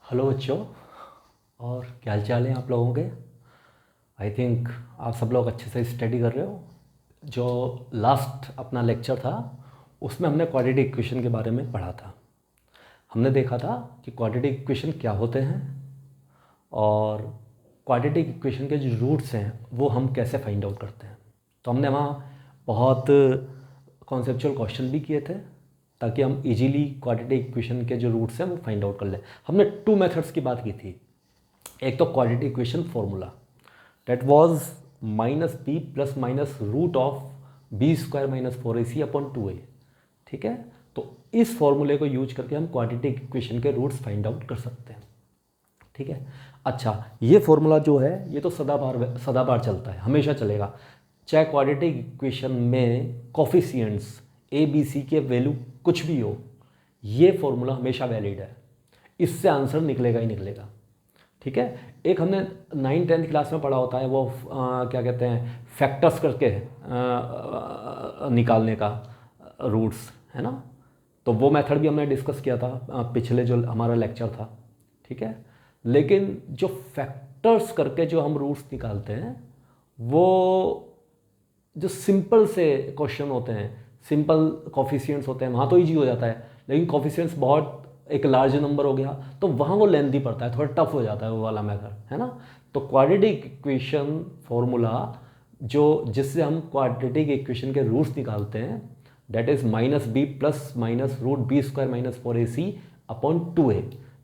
Hello बच्चों, और क्या हाल चाल है आप लोगों के। आई थिंक आप सब लोग अच्छे से स्टडी कर रहे हो। जो लास्ट अपना लेक्चर था उसमें हमने क्वाड्रेटिक इक्वेशन के बारे में पढ़ा था। हमने देखा था कि क्वाड्रेटिक इक्वेशन क्या होते हैं और क्वाड्रेटिक इक्वेशन के जो रूट्स हैं वो हम कैसे फाइंड आउट करते हैं। तो हमने वहाँ बहुत कॉन्सेप्चुअल क्वेश्चन भी किए थे ताकि हम इजीली क्वाड्रेटिक इक्वेशन के जो रूट्स हैं वो फाइंड आउट कर लें। हमने 2 मेथड्स की बात की थी। एक तो quadratic equation formula, that was minus b plus minus root of b square minus 4ac upon 2a। ठीक है, तो इस फॉर्मूले को यूज करके हम क्वाड्रेटिक इक्वेशन के रूट्स फाइंड आउट कर सकते हैं। ठीक है, अच्छा ये फॉर्मूला जो है ये तो सदाबार चलता है, हमेशा चलेगा। चाहे क्वाड्रेटिक इक्वेशन में कोफिशिएंट्स ए बी सी के वैल्यू कुछ भी हो, ये फॉर्मूला हमेशा वैलिड है, इससे आंसर निकलेगा ही निकलेगा। ठीक है, एक हमने 9th-10th क्लास में पढ़ा होता है वो क्या कहते हैं, फैक्टर्स करके निकालने का रूट्स, है ना। तो वो मेथड भी हमने डिस्कस किया था पिछले जो हमारा लेक्चर था। ठीक है, लेकिन जो फैक्टर्स करके जो हम रूट्स निकालते हैं वो जो सिंपल से क्वेश्चन होते हैं, सिंपल कोफिशिएंट्स होते हैं, वहाँ तो ईजी हो जाता है। लेकिन कोफिशिएंट्स बहुत एक लार्ज नंबर हो गया तो वहाँ वो लेंथी पड़ता है, थोड़ा टफ हो जाता है वो वाला मेथड, है ना। तो क्वाड्रेटिक इक्वेशन फॉर्मूला जो जिससे हम क्वाड्रेटिक इक्वेशन के रूट्स निकालते हैं, that is minus b plus minus root b square minus 4ac upon 2a।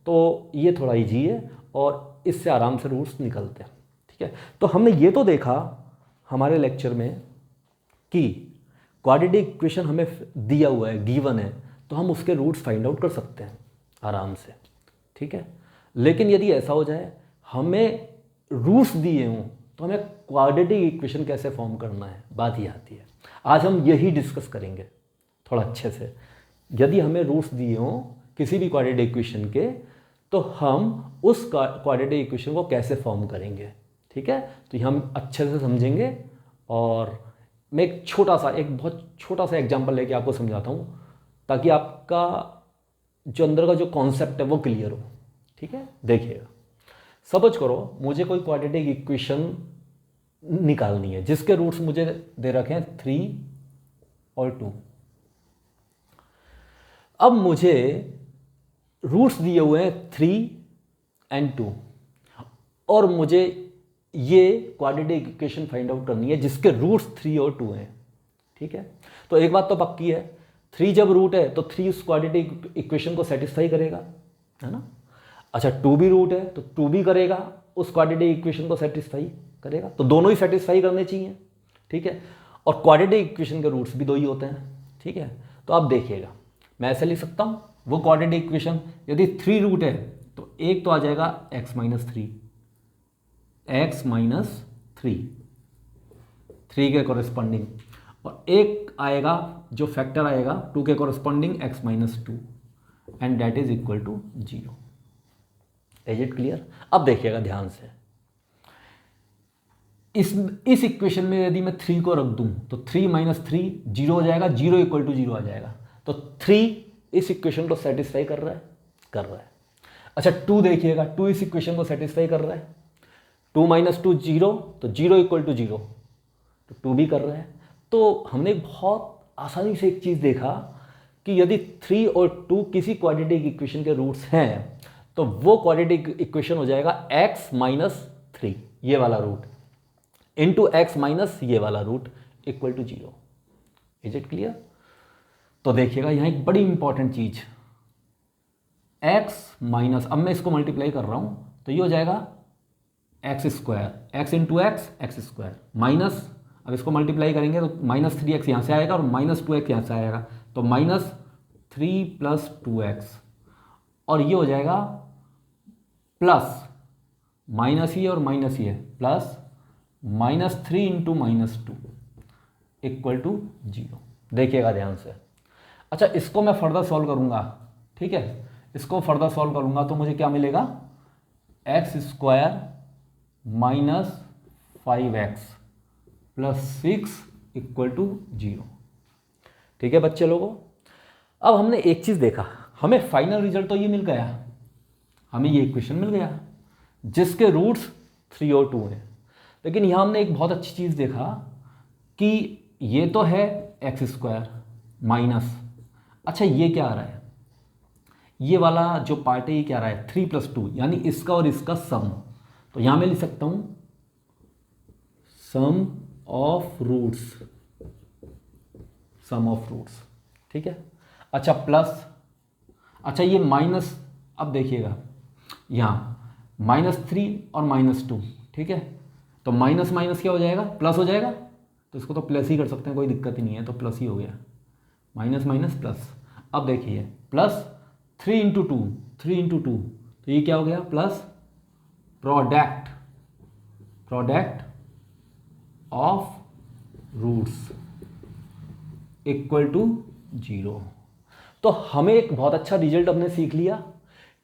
तो ये थोड़ा ईजी है और इससे आराम से रूट्स निकलते हैं। ठीक है, तो हमने ये तो देखा हमारे लेक्चर में कि क्वाड्रेटिक इक्वेशन हमें दिया हुआ है, गिवन है, तो हम उसके रूट्स फाइंड आउट कर सकते हैं आराम से। ठीक है, लेकिन यदि ऐसा हो जाए हमें रूट्स दिए हों तो हमें क्वाड्रेटिक इक्वेशन कैसे फॉर्म करना है, बात ही आती है। आज हम यही डिस्कस करेंगे थोड़ा अच्छे से। यदि हमें रूट्स दिए हों किसी भी क्वाड्रेटिक इक्वेशन के तो हम उस क्वाड्रेटिक इक्वेशन को कैसे फॉर्म करेंगे। ठीक है, तो ये हम अच्छे से समझेंगे। और मैं एक बहुत छोटा सा एग्जांपल लेके आपको समझाता हूँ ताकि आपका जो अंदर का जो कॉन्सेप्ट है वो क्लियर हो। ठीक है, देखिएगा, सपोज करो मुझे कोई क्वाड्रेटिक इक्वेशन निकालनी है जिसके रूट्स मुझे दे रखे हैं 3 और 2। अब मुझे रूट्स दिए हुए हैं 3 और 2 और मुझे ये क्वाड्रेटिक इक्वेशन फाइंड आउट करनी है जिसके रूट्स 3 और 2 हैं। ठीक है, तो एक बात तो पक्की है, 3 जब रूट है तो 3 उस क्वाड्रेटिक इक्वेशन को सेटिस्फाई करेगा, है ना। अच्छा 2 भी रूट है तो 2 भी करेगा, उस क्वाड्रेटिक इक्वेशन को सेटिस्फाई करेगा, तो दोनों ही सेटिस्फाई करने चाहिए। ठीक है, और क्वाड्रेटिक इक्वेशन के रूट्स भी 2 ही होते हैं। ठीक है, तो अब देखिएगा मैं ऐसे लिख सकता हूँ वो क्वाड्रेटिक इक्वेशन, यदि 3 रूट है तो एक तो आ जाएगा x माइनस 3 के कॉरेस्पॉन्डिंग, और एक आएगा जो फैक्टर आएगा 2 के corresponding x minus 2 and that is equal to 0। Is it clear. अब देखिएगा ध्यान से, इस इक्वेशन में यदि मैं 3 को रख दूं तो 3 माइनस 3 0 हो जाएगा, 0 इक्वल टू 0 आ जाएगा। तो 3 इस इक्वेशन को सेटिस्फाई कर रहा है। अच्छा 2 देखिएगा, 2 इस इक्वेशन को सेटिस्फाई कर रहा है, 2 माइनस 2 0, तो 0 इक्वल टू 0, तो 2 भी कर रहा है। तो हमने बहुत आसानी से एक चीज़ देखा कि यदि 3 और 2 किसी क्वाड्रेटिक इक्वेशन के रूट्स हैं तो वो क्वाड्रेटिक इक्वेशन हो जाएगा x माइनस 3 ये वाला रूट इंटू एक्स माइनस ये वाला root equal to 0। Is it clear. तो देखिएगा यहाँ एक बड़ी इंपॉर्टेंट चीज, x माइनस, अब मैं इसको मल्टीप्लाई कर रहा हूं तो ये हो जाएगा x square, x into x square minus, अब इसको मल्टीप्लाई करेंगे तो माइनस 3x यहाँ से आएगा और माइनस 2x यहाँ से आएगा, तो माइनस 3 प्लस 2x, और ये हो जाएगा प्लस माइनस ये और माइनस ये plus minus 3 into minus 2 equal to 0। देखिएगा ध्यान से। अच्छा इसको मैं फर्दर सॉल्व करूँगा। ठीक है, इसको फर्दर सॉल्व करूँगा तो मुझे क्या मिलेगा, x square minus 5x plus 6 equal to 0। ठीक है बच्चे लोगों, अब हमने एक चीज़ देखा, हमें फाइनल रिजल्ट तो ये मिल गया, हमें ये इक्वेशन मिल गया जिसके रूट्स 3 और 2 हैं। लेकिन यहाँ हमने एक बहुत अच्छी चीज़ देखा कि ये तो है एक्स स्क्वायर माइनस, अच्छा ये क्या आ रहा है, ये वाला जो पार्ट है ये क्या आ रहा है 3+2, यानी इसका और इसका सम। तो यहाँ मैं लिख सकता हूँ sum of roots, sum of roots, ठीक है। अच्छा प्लस, अच्छा ये माइनस, अब देखिएगा यहाँ -3 और -2, ठीक है। तो माइनस माइनस क्या हो जाएगा, प्लस हो जाएगा, तो इसको तो प्लस ही कर सकते हैं, कोई दिक्कत ही नहीं है, तो प्लस ही हो गया, माइनस माइनस प्लस। अब देखिए प्लस 3 × 2, 3 × 2, तो ये क्या हो गया plus product, product of roots equal to 0। तो हमें एक बहुत अच्छा रिजल्ट हमने सीख लिया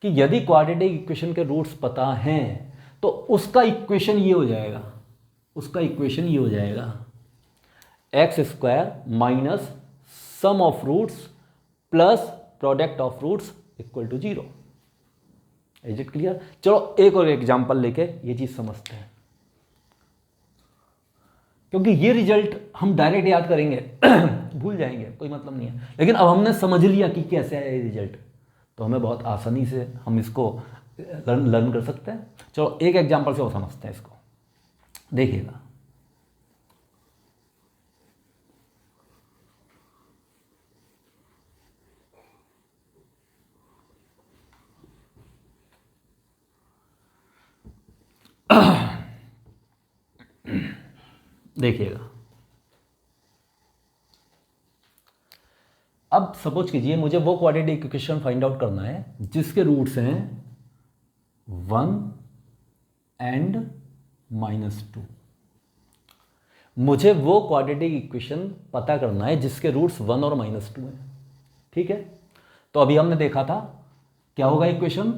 कि यदि क्वाड्रेटिक इक्वेशन के रूट्स पता हैं तो उसका इक्वेशन ये हो जाएगा, उसका इक्वेशन ये हो जाएगा x² minus sum of roots plus product of roots equal to 0। Is it clear? चलो एक और एग्जांपल लेके ये चीज समझते हैं, क्योंकि ये रिजल्ट हम डायरेक्ट याद करेंगे भूल जाएंगे, कोई मतलब नहीं है। लेकिन अब हमने समझ लिया कि कैसे है ये रिजल्ट, तो हमें बहुत आसानी से हम इसको लर्न कर सकते हैं। चलो एक एग्जांपल से और समझते हैं इसको, देखिएगा। देखिएगा, अब सपोज कीजिए मुझे वो क्वाड्रेटिक इक्वेशन फाइंड आउट करना है जिसके रूट्स हैं 1 एंड -2। मुझे वो क्वाड्रेटिक इक्वेशन पता करना है जिसके रूट्स 1 और -2 हैं, ठीक है। तो अभी हमने देखा था क्या होगा equation,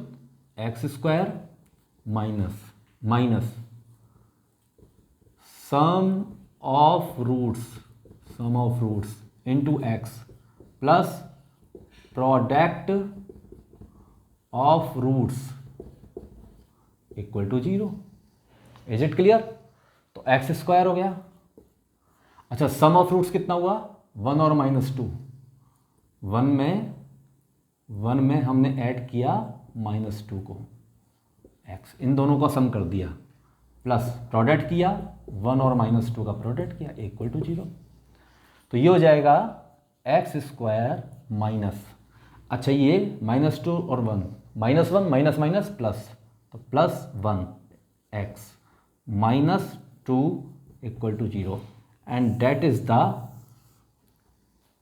x² minus sum of roots into x plus product of roots equal to 0। Is it clear? तो x² हो गया। अच्छा सम ऑफ रूट्स कितना हुआ, 1 और -2, 1 में हमने ऐड किया -2 को, x इन दोनों का सम कर दिया, प्लस प्रोडक्ट किया 1 और -2 का प्रोडक्ट किया इक्वल टू 0। तो ये हो जाएगा x² माइनस, अच्छा ये -2 और 1, -1 माइनस माइनस प्लस, तो +1 x -2 equal to 0, and that is the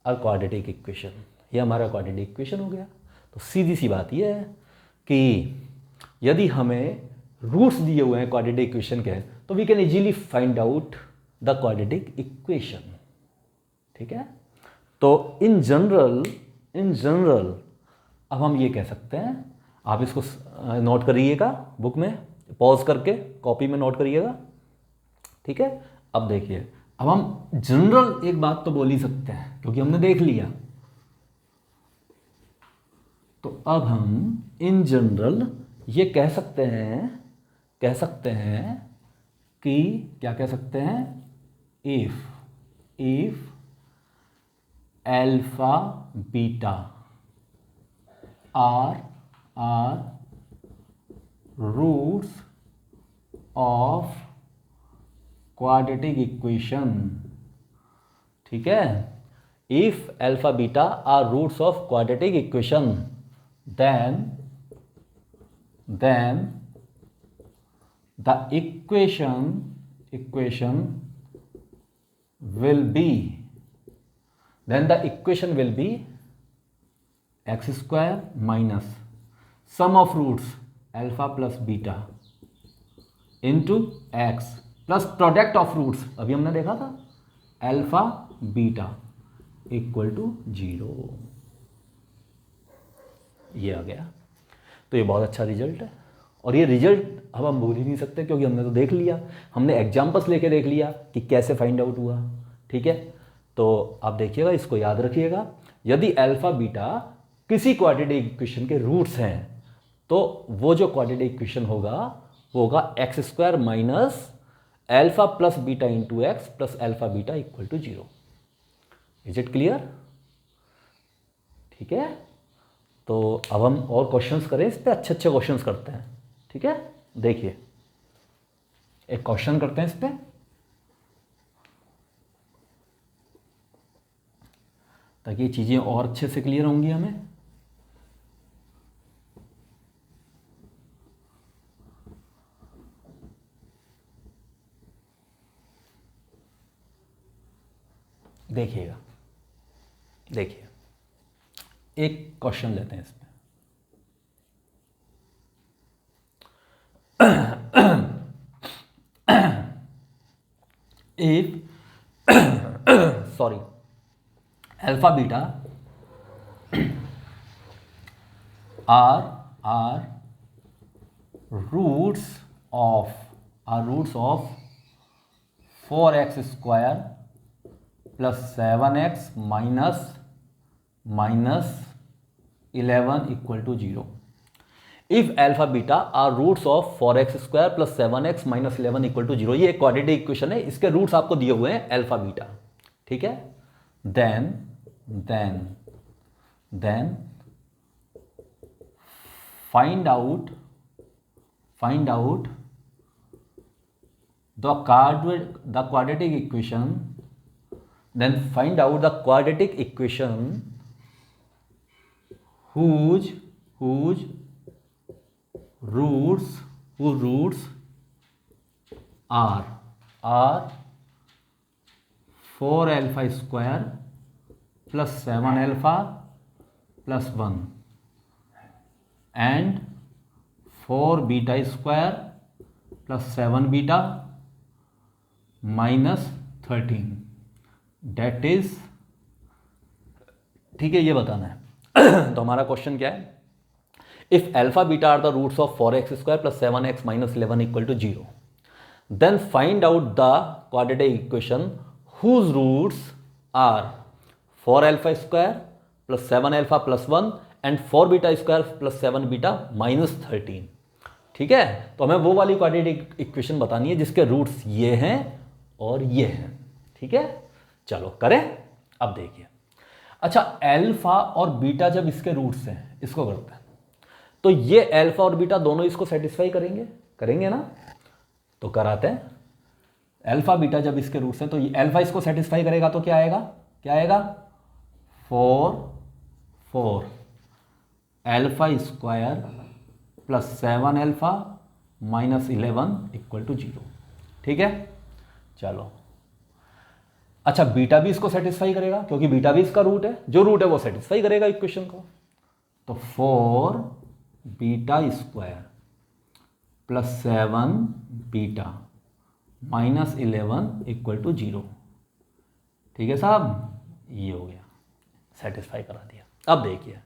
quadratic equation. ये हमारा क्वाड्रेटिक इक्वेशन हो गया। तो सीधी सी बात ये है कि यदि हमें रूट्स दिए हुए हैं क्वाड्रेटिक इक्वेशन के, तो we can easily find out the quadratic equation, ठीक है। तो इन जनरल अब हम ये कह सकते हैं, आप इसको नोट करिएगा बुक में, पॉज करके कॉपी में नोट करिएगा, ठीक है। अब देखिए, अब हम जनरल एक बात तो बोल ही सकते हैं क्योंकि हमने देख लिया। तो अब हम इन जनरल ये कह सकते हैं कि क्या कह सकते हैं, if alpha beta are roots of quadratic equation, ठीक है। If alpha beta are roots of quadratic equation, then the equation will be x² minus sum of roots alpha plus beta into x plus product of roots, अभी हमने देखा था alpha beta equal to 0। ये आ गया। तो ये बहुत अच्छा रिजल्ट है, और ये रिजल्ट अब हम भूल ही नहीं सकते क्योंकि हमने तो देख लिया, हमने एग्जाम्पल्स लेके देख लिया कि कैसे फाइंड आउट हुआ, ठीक है। तो आप देखिएगा, इसको याद रखिएगा, यदि अल्फा बीटा किसी क्वाड्रेटिक इक्वेशन के रूट्स हैं तो वो जो क्वाड्रेटिक इक्वेशन होगा वो होगा x square minus alpha plus beta into x plus alpha beta equal to 0। Is it clear? ठीक है, तो अब हम और क्वेश्चंस करें इस पे, अच्छे अच्छे क्वेश्चंस करते हैं। ठीक है, देखिए एक क्वेश्चन करते हैं इस पे, ताकि ये चीज़ें और अच्छे से क्लियर होंगी हमें। देखिएगा, देखिए एक क्वेश्चन लेते हैं इसमें। If sorry alpha beta are roots of 4x square plus 7x minus 11 equal to 0. If alpha beta are roots of 4x square plus 7x minus 11 equal to 0, ये एक क्वाड्रेटिक इक्वेशन है, इसके रूट्स आपको दिए हुए हैं अल्फा बीटा। ठीक है, then find out the quadratic equation, then find out the quadratic equation whose roots are 4 alpha square plus 7 alpha plus 1 and 4 beta square plus 7 beta minus 13, that is, ठीक है, ये बताना है। तो हमारा क्वेश्चन क्या है, if alpha beta are the roots of 4x square plus 7x minus 11 equal to 0, then find out the quadratic equation whose roots are 4 alpha square plus 7 alpha plus 1 and 4 beta square plus 7 beta minus 13। ठीक है, तो हमें वो वाली quadratic equation बतानी है जिसके roots ये हैं और ये हैं। ठीक है, चलो करें। अब देखिए, अच्छा अल्फा और बीटा जब इसके रूट्स हैं, इसको करते हैं, तो ये अल्फा और बीटा दोनों इसको सेटिस्फाई करेंगे ना, तो कराते हैं। अल्फा बीटा जब इसके रूट्स हैं तो ये अल्फा इसको सेटिस्फाई करेगा तो क्या आएगा 4 alpha square plus 7 alpha minus 11 equal to 0। ठीक है, चलो अच्छा बीटा भी इसको सेटिस्फाई करेगा क्योंकि बीटा भी इसका रूट है, जो रूट है वो सेटिस्फाई करेगा इक्वेशन को। तो 4 beta square plus 7 beta minus 11 equal to 0। ठीक है साहब, ये हो गया, सेटिस्फाई करा दिया। अब देखिए,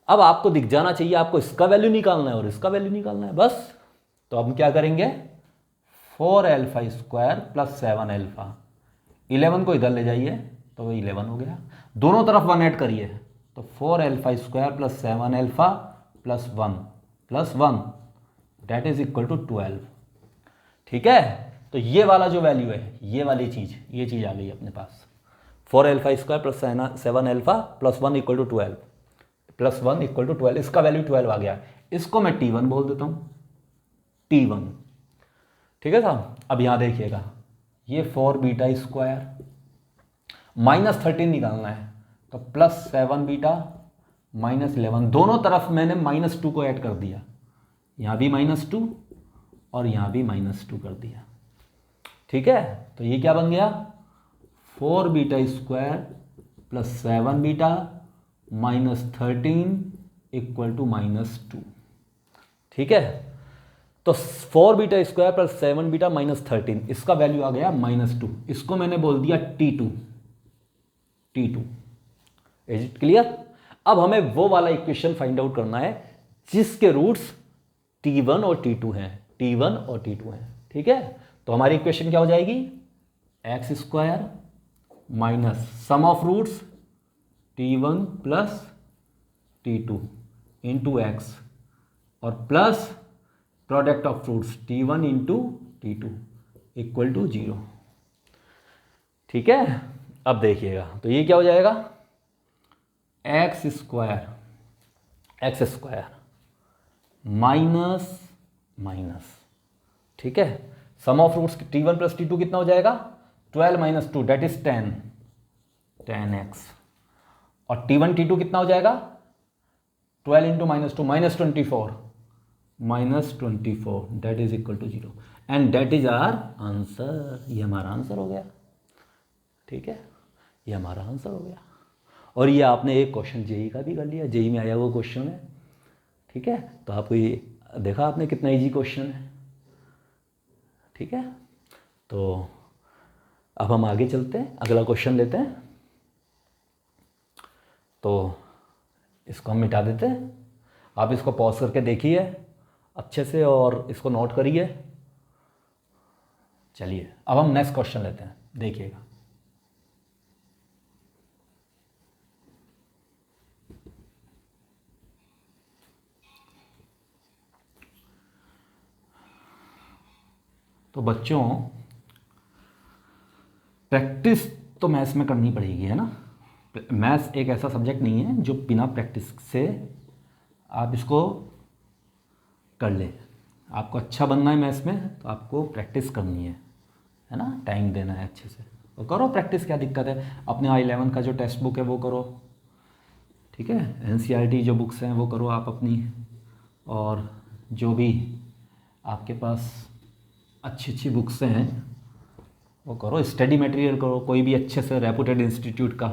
अब आपको दिख जाना चाहिए, आपको इसका वैल्यू निकालना है और इसका वैल्यू निकालना है बस। तो अब क्या करेंगे, 4 अल्फा स्क्वायर प्लस 7 अल्फा, 11 को इधर ले जाइए तो वो 11 हो गया, दोनों तरफ 1 ऐड करिए तो 4 alpha square plus 7 alpha plus 1 that is equal to 12। ठीक है, तो ये वाला जो वैल्यू है, ये वाली चीज़, ये चीज़ आ गई अपने पास, 4 alpha square plus 7 alpha plus 1 equal to 12 plus 1 equal to 12, इसका वैल्यू 12 आ गया। इसको मैं T1 बोल देता हूँ, T1। ठीक है साहब, अब यहाँ देखिएगा, ये 4 बीटा स्क्वायर माइनस 13 निकालना है तो प्लस 7 बीटा माइनस 11, दोनों तरफ मैंने -2 को ऐड कर दिया, यहाँ भी -2 और यहाँ भी -2 कर दिया। ठीक है, तो ये क्या बन गया, 4 beta square plus 7 beta minus 13 equal to -2। ठीक है, तो 4 beta square plus 7 beta minus 13, इसका वैल्यू आ गया -2, इसको मैंने बोल दिया T2। Is it clear? अब हमें वो वाला इक्वेशन फाइंड आउट करना है जिसके रूट्स T1 और T2 हैं। ठीक है, तो हमारी इक्वेशन क्या हो जाएगी, x square minus sum of roots T1 plus T2 into x और plus product of roots T1 into T2 equal to 0। ठीक है, अब देखिएगा तो ये क्या हो जाएगा, एक्स स्क्वायर माइनस माइनस, ठीक है, सम of roots T1 plus T2 कितना हो जाएगा, 12 माइनस 2 डेट इज 10x, और T1 T2 कितना हो जाएगा, 12 into minus 2 -24 that is equal to 0 and that is our answer. ये हमारा आंसर हो गया। ठीक है, ये हमारा आंसर हो गया। और ये आपने एक क्वेश्चन जेई का भी कर लिया, जेई में आया हुआ क्वेश्चन है। ठीक है, तो आपको ये देखा आपने कितना इजी क्वेश्चन है। ठीक है, तो अब हम आगे चलते हैं, अगला क्वेश्चन लेते हैं। तो इसको हम मिटा देते हैं, आप इसको पॉज करके देखिए अच्छे से और इसको नोट करिए। चलिए अब हम नेक्स्ट क्वेश्चन लेते हैं, देखिएगा। तो बच्चों प्रैक्टिस तो मैथ्स में करनी पड़ेगी, है ना। मैथ्स एक ऐसा सब्जेक्ट नहीं है जो बिना प्रैक्टिस से आप इसको कर ले। आपको अच्छा बनना है मैथ्स में तो आपको प्रैक्टिस करनी है ना, टाइम देना है अच्छे से, तो करो प्रैक्टिस। क्या दिक्कत है, अपने I11 का जो टेक्स्ट बुक है वो करो, ठीक है, NCERT जो बुक्स हैं वो करो आप अपनी, और जो भी आपके पास अच्छी अच्छी बुक्स हैं वो करो, स्टडी मटेरियल करो, कोई भी अच्छे से रेपुटेड इंस्टीट्यूट का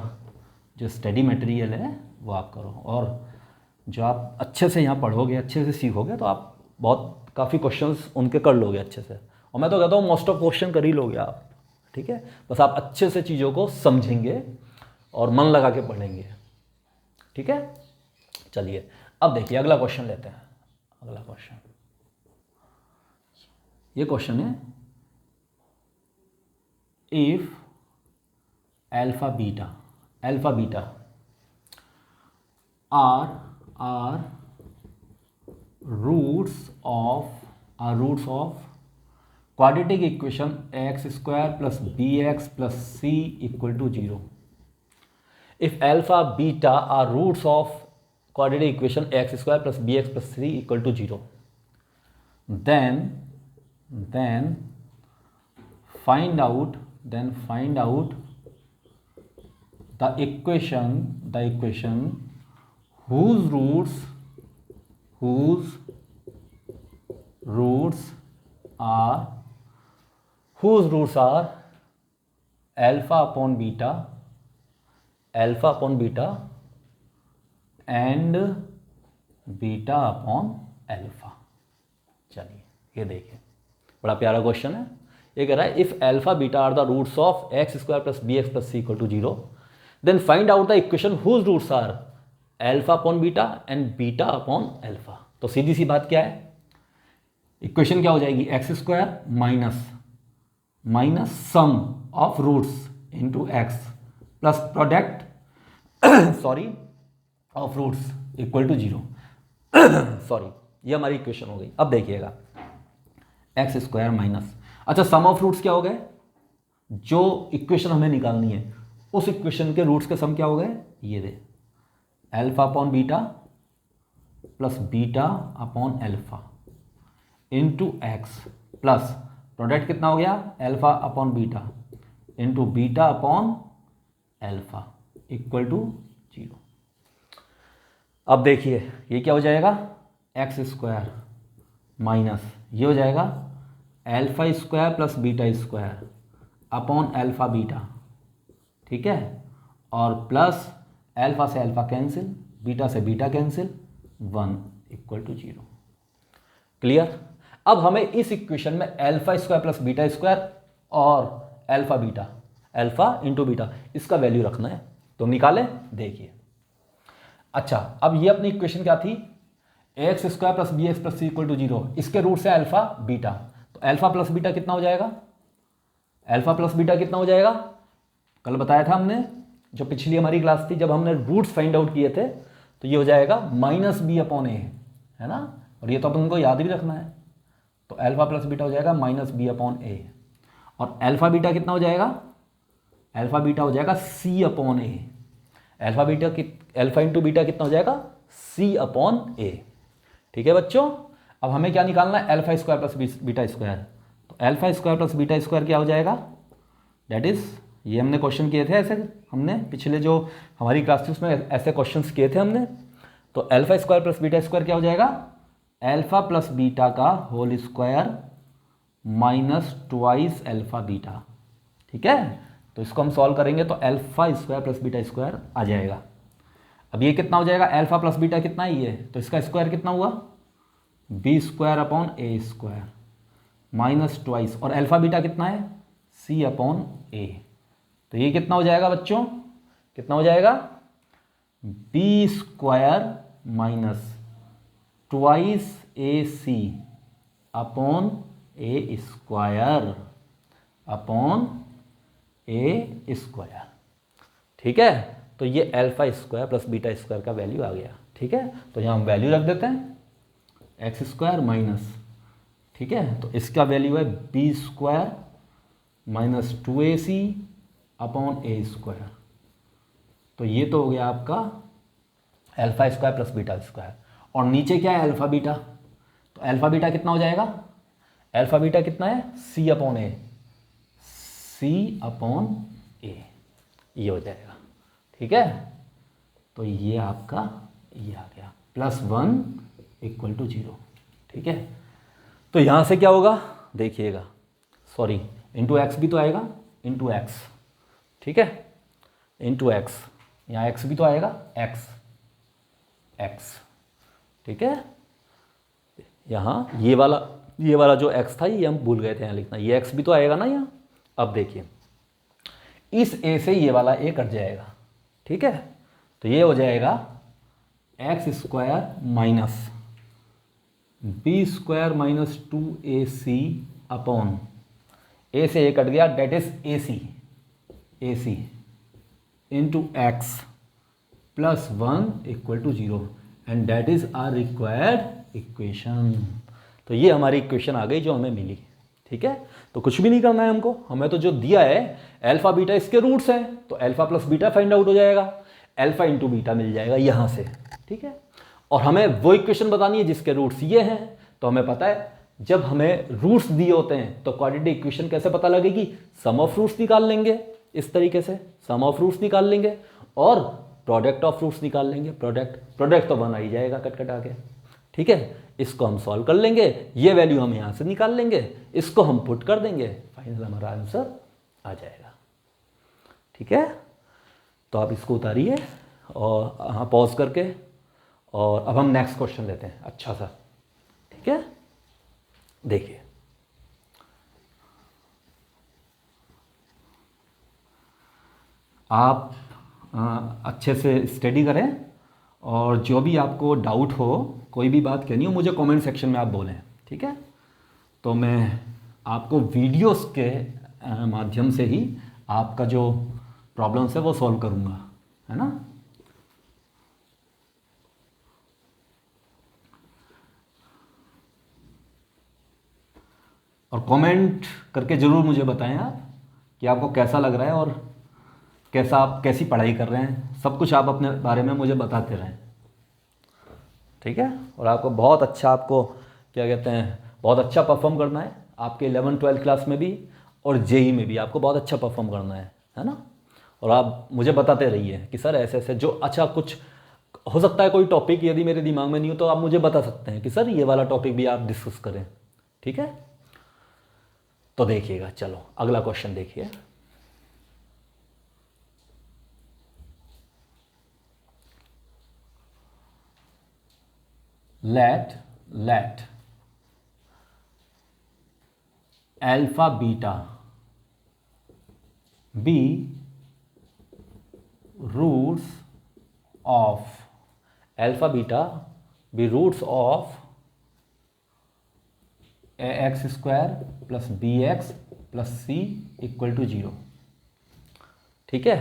जो स्टडी मटेरियल है वो आप करो। और जो आप अच्छे से यहाँ पढ़ोगे, अच्छे से सीखोगे, तो आप बहुत काफ़ी क्वेश्चंस उनके कर लोगे अच्छे से। और मैं तो कहता हूँ मोस्ट ऑफ क्वेश्चन कर ही लोगे आप। ठीक है, बस आप अच्छे से चीज़ों को समझेंगे और मन लगा के पढ़ेंगे। ठीक है, चलिए अब देखिए अगला क्वेश्चन लेते हैं। अगला क्वेश्चन, ये क्वेश्चन है, if alpha beta are roots of quadratic equation x square plus bx plus c equal to 0. If alpha beta are roots of quadratic equation x square plus bx plus c equal to 0, then find out the equation whose roots are alpha upon beta and beta upon alpha. चलिए ये देखिए, बड़ा प्यारा question है। ये कह रहा है if alpha beta are the roots of x square plus b x plus c equal to 0, then find out the equation whose roots are alpha upon beta and beta upon alpha. तो सीधी सी बात क्या है, equation क्या हो जाएगी, x square minus sum of roots into x plus product of roots equal to 0। Sorry, ये हमारी इक्वेशन हो गई। अब देखिएगा एक्स स्क्वायर माइनस, अच्छा सम ऑफ रूट्स क्या हो गए, जो इक्वेशन हमें निकालनी है उस इक्वेशन के रूट्स के सम क्या हो गए, ये दे alpha upon beta plus beta upon alpha into x plus product कितना हो गया, alpha upon beta into beta upon alpha equal to 0। अब देखिए ये क्या हो जाएगा, एक्स स्क्वायर माइनस ये हो जाएगा alpha square plus beta square upon alpha beta, ठीक है, और प्लस अल्फा से अल्फा कैंसिल, बीटा से beta cancel, 1 equal to 0। Clear. अब हमें इस इक्वेशन में alpha square plus beta square और अल्फा इंटू बीटा इसका वैल्यू रखना है, तो निकालें। देखिए अच्छा, अब ये अपनी इक्वेशन क्या थी, x square plus b x plus c equal to 0, इसके रूट से अल्फा बीटा, तो अल्फा प्लस बीटा कितना हो जाएगा, कल बताया था हमने, जो पिछली हमारी क्लास थी जब हमने रूट्स फाइंड आउट किए थे, तो ये हो जाएगा माइनस बी अपॉन ए, है ना, और ये तो अपन को याद भी रखना है। तो अल्फा प्लस बीटा हो जाएगा माइनस बी अपॉन ए, और अल्फा बीटा कितना हो जाएगा, अल्फा बीटा हो जाएगा सी अपॉन ए। अल्फा इंटू बीटा कितना हो जाएगा, सी अपॉन ए। ठीक है बच्चों, अब हमें क्या निकालना है, alpha square plus beta square. तो alpha square plus beta square क्या हो जाएगा, दैट इज, ये हमने क्वेश्चन किए थे ऐसे, हमने पिछले जो हमारी क्लासेस में ऐसे क्वेश्चंस किए थे हमने। तो alpha square plus beta square क्या हो जाएगा, अल्फा प्लस बीटा का whole square minus twice alpha beta. ठीक है, तो इसको हम सॉल्व करेंगे तो alpha square plus beta square आ जाएगा। अब ये कितना हो जाएगा, अल्फा प्लस बीटा कितना है ये, तो इसका स्क्वायर कितना हुआ, बी स्क्वायर अपॉन ए स्क्वायर माइनस ट्वाइस, और अल्फा बीटा कितना है, सी अपॉन ए। तो ये कितना हो जाएगा बच्चों, कितना हो जाएगा, बी स्क्वायर माइनस ट्वाइस ए सी अपॉन ए स्क्वायर अपॉन ए स्क्वायर। ठीक है, तो ये alpha square plus beta square का वैल्यू आ गया। ठीक है, तो यहाँ हम वैल्यू रख देते हैं, एक्स स्क्वायर माइनस, ठीक है, तो इसका वैल्यू है B square minus two a c upon A square. तो ये तो हो गया आपका alpha square plus beta square, और नीचे क्या है अल्फा बीटा, तो अल्फा बीटा कितना हो जाएगा, अल्फा बीटा कितना है, सी अपॉन ए, सी अपॉन ए, ये हो जाएगा। ठीक है, तो ये आपका ये आ गया प्लस 1 इक्वल टू 0। ठीक है, तो यहाँ से क्या होगा देखिएगा, सॉरी इंटू एक्स भी तो आएगा, इंटू एक्स, ठीक है, इंटू एक्स, यहाँ एक्स भी तो आएगा, एक्स एक्स। ठीक है, यहाँ ये वाला जो एक्स था ये हम भूल गए थे यहाँ लिखना, ये एक्स भी तो आएगा ना यहाँ। अब देखिए इस ए से ये वाला ए कट जाएगा। ठीक है, तो ये हो जाएगा x square minus b square minus two a c upon, a से ए कट गया, that is a c into x plus 1 equal to 0, and that is our required equation. तो ये हमारी इक्वेशन आ गई जो हमें मिली। ठीक है, तो कुछ भी नहीं करना है हमको, हमें तो जो दिया है अल्फा बीटा इसके रूट्स हैं, तो alpha plus beta find out हो जाएगा, अल्फा इंटू बीटा मिल जाएगा यहाँ से। ठीक है, और हमें वो इक्वेशन बतानी है जिसके रूट्स ये हैं। तो हमें पता है जब हमें रूट्स दिए होते हैं तो क्वाड्रेटिक इक्वेशन कैसे पता लगेगी, सम ऑफ रूट्स निकाल लेंगे, इस तरीके से सम ऑफ रूट्स निकाल लेंगे और प्रोडक्ट ऑफ रूट्स निकाल लेंगे। प्रोडक्ट तो बन ही जाएगा कट कटा के। ठीक है, इसको हम सॉल्व कर लेंगे, ये वैल्यू हम यहाँ से निकाल लेंगे, इसको हम पुट कर देंगे, फाइनल हमारा आंसर आ जाएगा। ठीक है, तो आप इसको उतारिए और हाँ पॉज करके, और अब हम नेक्स्ट क्वेश्चन लेते हैं अच्छा सा। ठीक है, देखिए आप अच्छे से स्टडी करें, और जो भी आपको डाउट हो, कोई भी बात कहनी हो, मुझे कमेंट सेक्शन में आप बोलें। ठीक है, तो मैं आपको वीडियोस के माध्यम से ही आपका जो प्रॉब्लम्स है वो सॉल्व करूँगा, है ना। और कमेंट करके ज़रूर मुझे बताएं आप कि आपको कैसा लग रहा है और कैसा आप कैसी पढ़ाई कर रहे हैं, सब कुछ आप अपने बारे में मुझे बताते रहें। ठीक है, और आपको बहुत अच्छा, आपको क्या कहते हैं, बहुत अच्छा परफॉर्म करना है आपके 11-12 क्लास में भी, और जेई में भी आपको बहुत अच्छा परफॉर्म करना है ना। और आप मुझे बताते रहिए कि सर ऐसे ऐसे जो अच्छा, कुछ हो सकता है कोई टॉपिक यदि मेरे दिमाग में नहीं हो तो आप मुझे बता सकते हैं कि सर ये वाला टॉपिक भी आप डिस्कस करें। ठीक है, तो देखिएगा, चलो अगला क्वेश्चन देखिए। let alpha beta be roots of alpha beta be roots of ax square plus bx plus c equal to 0। ठीक है,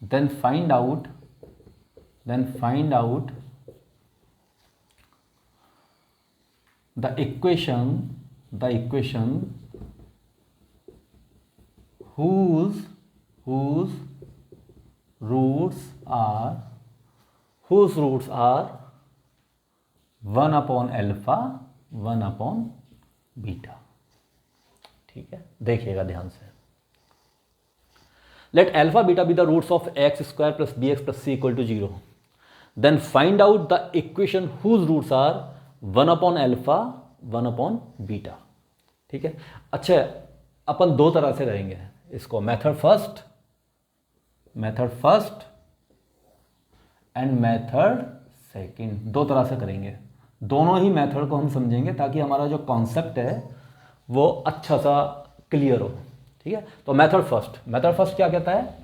then find out the equation whose roots are 1 upon alpha 1 upon beta. ठीक है, देखिएगा ध्यान से। Let alpha beta be the roots of x square plus b x plus c equal to 0, then find out the equation whose roots are 1 upon alpha 1 upon beta. ठीक है, अच्छा अपन दो तरह से करेंगे इसको, method first and method second, दो तरह से करेंगे। दोनों ही मेथड को हम समझेंगे ताकि हमारा जो कॉन्सेप्ट है वो अच्छा सा क्लियर हो। ठीक है, तो मेथड फर्स्ट क्या कहता है,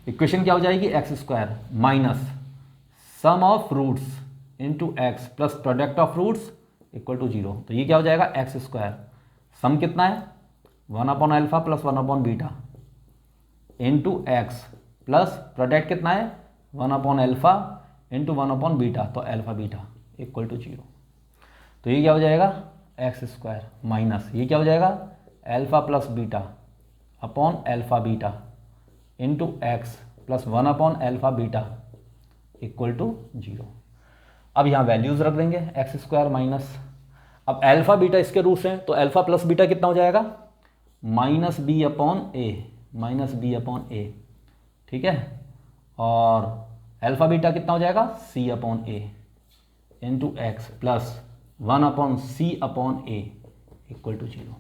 इक्वेशन क्या हो जाएगी, x square minus sum of roots into x plus product of roots equal to 0। तो ये क्या हो जाएगा, एक्स स्क्वायर सम कितना है 1 upon alpha plus 1 upon beta into x plus product कितना है 1 upon alpha into 1 upon beta, तो अल्फा बीटा इक्वल टू 0। तो ये क्या हो जाएगा, एक्स स्क्वायर माइनस ये क्या हो जाएगा, alpha plus beta upon alpha beta into x plus 1 upon alpha beta equal to 0। अब यहाँ वैल्यूज रख देंगे, एक्स स्क्वायर माइनस, अब अल्फा बीटा इसके रूट्स हैं तो अल्फा प्लस बीटा कितना हो जाएगा, माइनस बी अपॉन ए। ठीक है, और अल्फा बीटा कितना हो जाएगा, c upon a into x plus 1 upon c upon a equal to 0।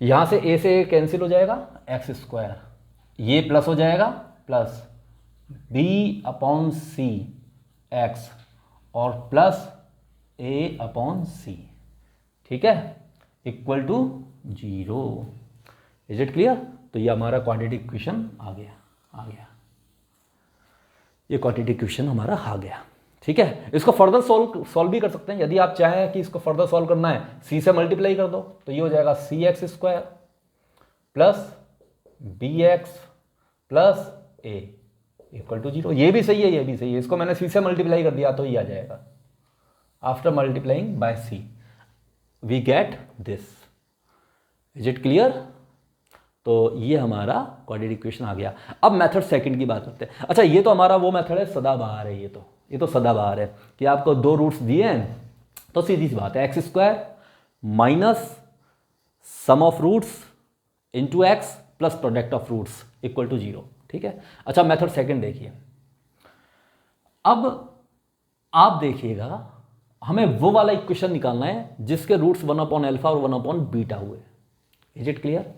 यहाँ से ए से कैंसिल हो जाएगा, एक्स स्क्वायर ये प्लस हो जाएगा plus b upon c x और प्लस ए अपॉन सी। ठीक है, equal to 0। Is it clear. तो ये हमारा क्वाड्रेटिक इक्वेशन आ गया, ये क्वाड्रेटिक इक्वेशन हमारा आ गया। ठीक है, इसको फर्दर सॉल्व भी कर सकते हैं, यदि आप चाहें कि इसको फर्दर सॉल्व करना है सी से मल्टीप्लाई कर दो, तो ये हो जाएगा c x square plus b x plus a equal to 0। ये भी सही है, ये भी सही है, इसको मैंने सी से मल्टीप्लाई कर दिया तो ये आ जाएगा। After multiplying by c we get this. Is it clear. तो ये हमारा क्वाड्रेटिक इक्वेशन आ गया। अब मेथड सेकंड की बात करते हैं। अच्छा, ये तो हमारा वो मेथड है सदाबहार है, ये तो सदाबहार है कि आपको दो रूट्स दिए हैं तो सीधी सी बात है x square minus sum of roots into x plus product of roots equal to 0। ठीक है, अच्छा मेथड सेकंड देखिए। अब आप देखिएगा हमें वो वाला इक्वेशन निकालना है जिसके रूट्स 1 अपॉन अल्फा और 1 अपॉन बीटा हुए। Is it clear.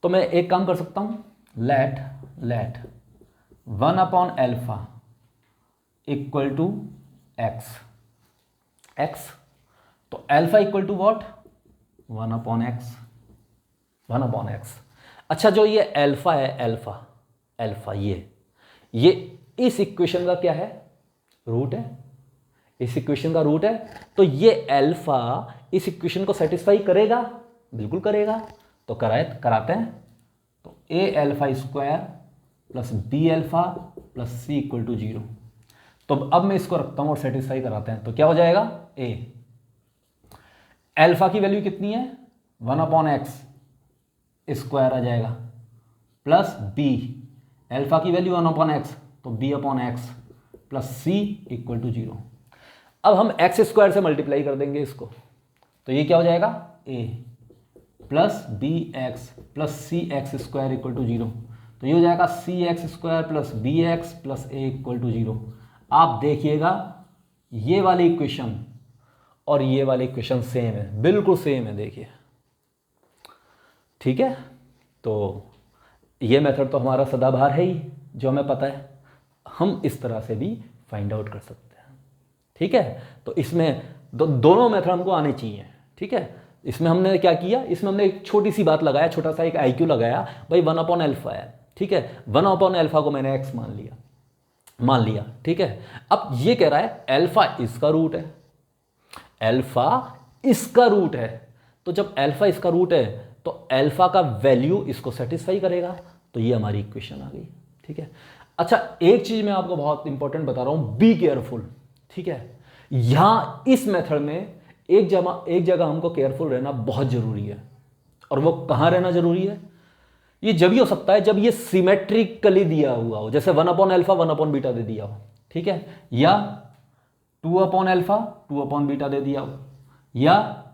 तो मैं एक काम कर सकता हूं, let 1 upon alpha equal to x, तो alpha equal to what 1 upon x. अच्छा, जो ये अल्फा है, अल्फा ये इस इक्वेशन का क्या है, रूट है, इस इक्वेशन का रूट है। तो ये अल्फा इस इक्वेशन को सेटिस्फाई करेगा, बिल्कुल करेगा। तो कराते हैं। तो a alpha square plus b alpha plus c equal to 0। तो अब मैं इसको रखता हूं और सेटिस्फाई कराते हैं। तो क्या हो जाएगा, ए अल्फा की वैल्यू कितनी है 1 अपॉन एक्स स्क्वायर आ जाएगा प्लस बी अल्फा की वैल्यू 1 अपॉन एक्स तो b upon x plus c equal to 0। अब हम एक्स स्क्वायर से मल्टीप्लाई कर देंगे इसको, तो ये क्या हो जाएगा, a plus b x plus c x square equal to 0। तो ये हो जाएगा c x square plus b x plus a equal to 0। आप देखिएगा ये वाली इक्वेशन और ये वाली इक्वेशन सेम है, बिल्कुल सेम है, देखिए। ठीक है, तो ये मेथड तो हमारा सदाबहार है ही, जो हमें पता है। हम इस तरह से भी फाइंड आउट कर सकते हैं। ठीक है, तो इसमें दोनों मेथड हमको आने चाहिए। ठीक है, इसमें हमने क्या किया, इसमें हमने एक छोटी सी बात लगाया, छोटा सा एक IQ लगाया, भाई 1 अपॉन अल्फा है। ठीक है, 1 अपॉन अल्फा को मैंने x मान लिया। ठीक है, अब ये कह रहा है अल्फा इसका रूट है, तो जब अल्फा इसका रूट है तो अल्फा का वैल्यू इसको सेटिस्फाई करेगा। तो ये हमारी इक्वेशन आ गई। ठीक है, अच्छा एक चीज मैं आपको बहुत इंपॉर्टेंट बता रहा हूं, बी केयरफुल। ठीक है, यहां इस मेथड में एक जगह हमको केयरफुल रहना बहुत ज़रूरी है, और वो कहाँ रहना ज़रूरी है? ये जब ही हो सकता है जब ये सिमेट्रिकली दिया हुआ हो, जैसे 1/α 1/β दे दिया हो, ठीक है, या 2/α 2/β दे दिया हो, या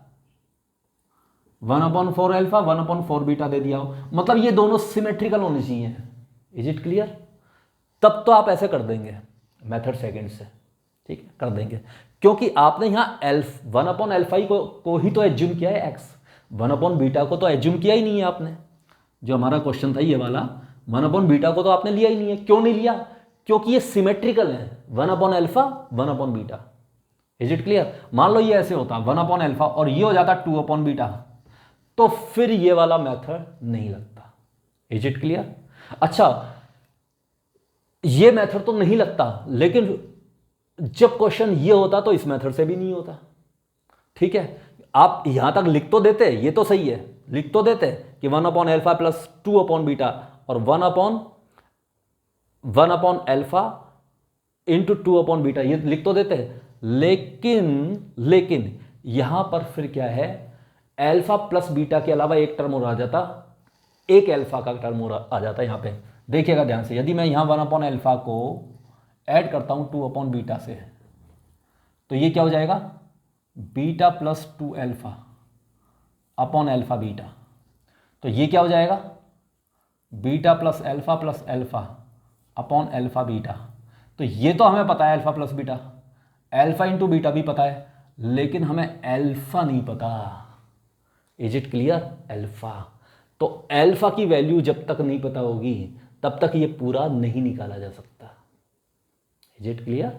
1/4α 1/4β दे दिया हो, मतलब ये दोनों सिमेट्रिकल होने चाहिए। Is it clear? तब तो आप ऐसे कर देंगे मेथड सेकंड से, ठीक है, कर देंगे, क्योंकि आपने यहाँ 1/α को ही तो एज्यूम किया है, x 1/β को तो एज्यूम किया ही नहीं है आपने। जो हमारा क्वेश्चन था ये वाला, 1/β को तो आपने लिया ही नहीं है। क्यों नहीं लिया? क्योंकि ये सिमेट्रिकल है, 1/α 1/β। Is it clear? मान लो ये ऐसे होता 1/α और ये हो जाता 2/β, तो फिर ये वाला मेथड नहीं लगता। Is it clear? अच्छा, ये मेथड तो नहीं लगता, लेकिन जब क्वेश्चन ये होता तो इस मेथड से भी नहीं होता, ठीक है। आप यहां तक लिख तो देते, ये तो सही है, लिख तो देते कि 1/α प्लस 2/β और 1/α इंटू 2/β, ये लिख तो देते, लेकिन यहां पर फिर क्या है, अल्फा प्लस बीटा के अलावा एक टर्म और आ जाता, एक अल्फा का टर्म और आ जाता यहां पे। देखिएगा ध्यान से, यदि मैं यहां 1/α को ऐड करता हूं 2/β से, तो ये क्या हो जाएगा, beta plus 2α upon alpha beta. तो ये क्या हो जाएगा, beta plus alpha upon alpha beta. तो ये तो हमें पता है alpha plus beta, alpha into beta भी पता है, लेकिन हमें अल्फा नहीं पता। Is it clear? अल्फा, तो अल्फा की वैल्यू जब तक नहीं पता होगी तब तक ये पूरा नहीं निकाला जा सकता। Is it clear?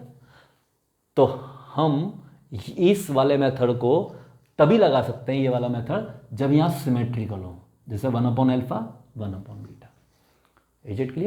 तो हम इस वाले मेथड को तभी लगा सकते हैं, ये वाला मेथड, जब यहां सिमेट्रिकल हो, जैसे 1/α 1/β। Is it clear?